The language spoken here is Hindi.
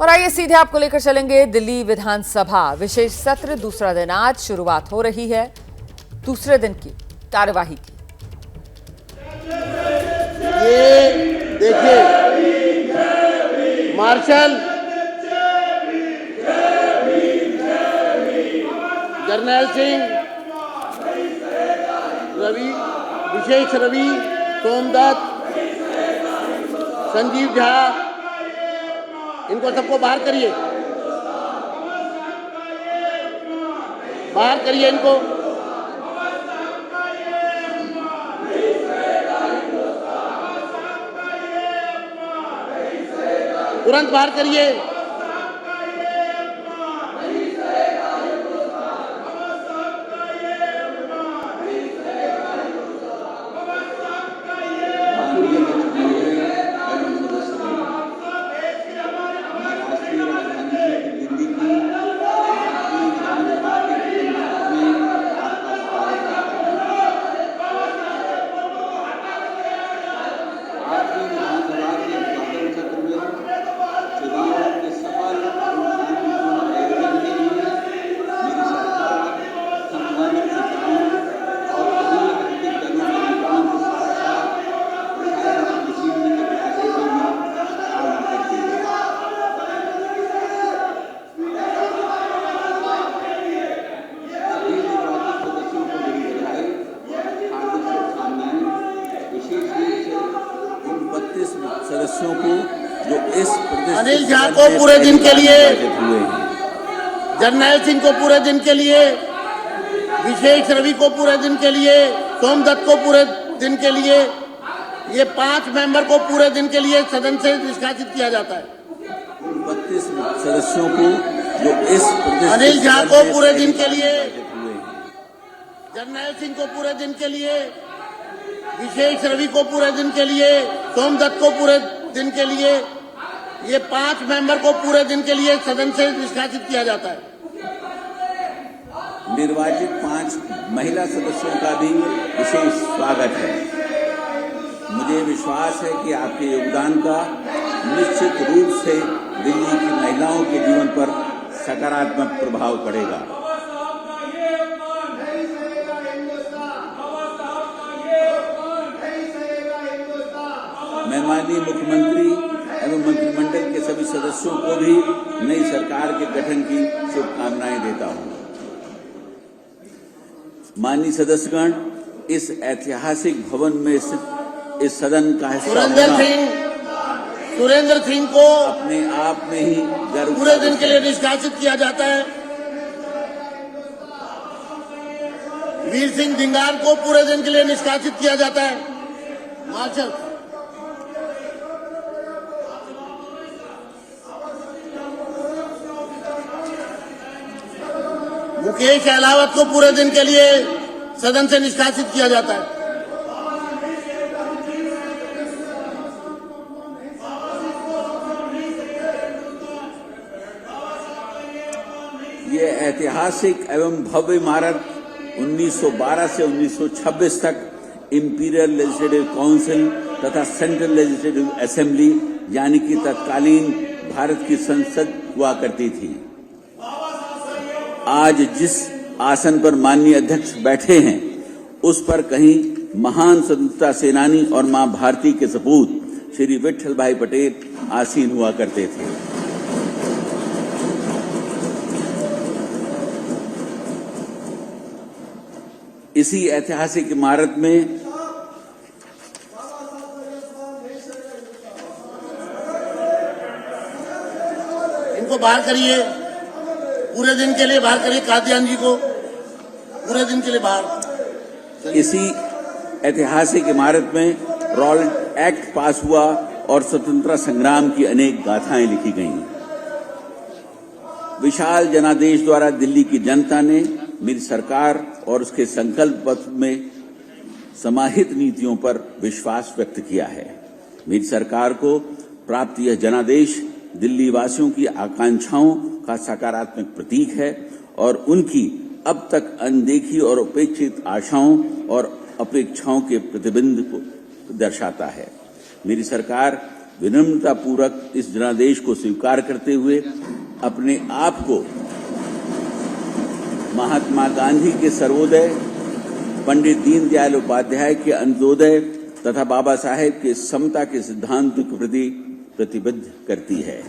और आइए सीधे आपको लेकर चलेंगे दिल्ली विधानसभा विशेष सत्र। दूसरा दिन आज शुरुआत हो रही है दूसरे दिन की कार्यवाही की। ये देखिए मार्शल जर्नैल सिंह, रवि, विशेष रवि, सोमदत्त, संजीव झा, इनको सबको बाहर करिए, बाहर करिए इनको। तुरंत बाहर करिए। सदस्यों को जो इस अनिल झा को पूरे दिन के लिए, जर्नैल सिंह को पूरे दिन के लिए, विशेष रवि को पूरे दिन के लिए, सोमदत्त को पूरे दिन के लिए, ये 5 मेंबर को पूरे दिन के लिए सदन से निष्कासित किया जाता है। 32 सदस्यों को जो इस अनिल झा को पूरे दिन के लिए, जर्नैल सिंह को पूरे दिन के लिए, विशेष रवि को पूरे दिन के लिए, सोमदत्त को पूरे दिन के लिए, ये 5 मेंबर को पूरे दिन के लिए सदन से निष्कासित किया जाता है। निर्वाचित 5 महिला सदस्यों का भी विशेष स्वागत है। मुझे विश्वास है कि आपके योगदान का निश्चित रूप से दिल्ली की महिलाओं के जीवन पर सकारात्मक प्रभाव पड़ेगा। मैं माननीय मुख्यमंत्री एवं मंत्रिमंडल के सभी सदस्यों को भी नई सरकार के गठन की शुभकामनाएं देता हूं। माननीय सदस्यगण, इस ऐतिहासिक भवन में स्थित इस सदन का हिस्सा सुरेंद्र सिंह को अपने आप में ही गर्व पूरे दिन के लिए निष्कासित किया जाता है। वीर सिंह धिंगार को पूरे दिन के लिए निष्कासित किया जाता है। मार्शल मुकेश अहलावत को पूरे दिन के लिए सदन से निष्कासित किया जाता है। ये ऐतिहासिक एवं भव्य इमारत 1912 से 1926 तक इंपीरियल लेजिस्लेटिव काउंसिल तथा सेंट्रल लेजिस्लेटिव असेंबली यानी कि तत्कालीन भारत की संसद हुआ करती थी। आज जिस आसन पर माननीय अध्यक्ष बैठे हैं उस पर कहीं महान स्वतंत्रता सेनानी और मां भारती के सपूत श्री विट्ठल भाई पटेल आसीन हुआ करते थे। इसी ऐतिहासिक इमारत में इनको बाहर करिए, पूरे दिन के लिए बाहर करिए। कादियान जी को पूरे दिन के लिए बाहर। इसी ऐतिहासिक इमारत में रॉयल एक्ट पास हुआ और स्वतंत्रता संग्राम की अनेक गाथाएं लिखी गईं। विशाल जनादेश द्वारा दिल्ली की जनता ने मेरी सरकार और उसके संकल्प पत्र में समाहित नीतियों पर विश्वास व्यक्त किया है। मेरी सरकार को प्राप्त यह जनादेश दिल्ली वासियों की आकांक्षाओं का सकारात्मक प्रतीक है और उनकी अब तक अनदेखी और उपेक्षित आशाओं और अपेक्षाओं के प्रतिबिंब को दर्शाता है। मेरी सरकार विनम्रता पूर्वक इस जनादेश को स्वीकार करते हुए अपने आप को महात्मा गांधी के सर्वोदय, पंडित दीनदयाल उपाध्याय के अंत्योदय तथा बाबा साहेब के समता के सिद्धांत के प्रति प्रतिबद्ध करती है।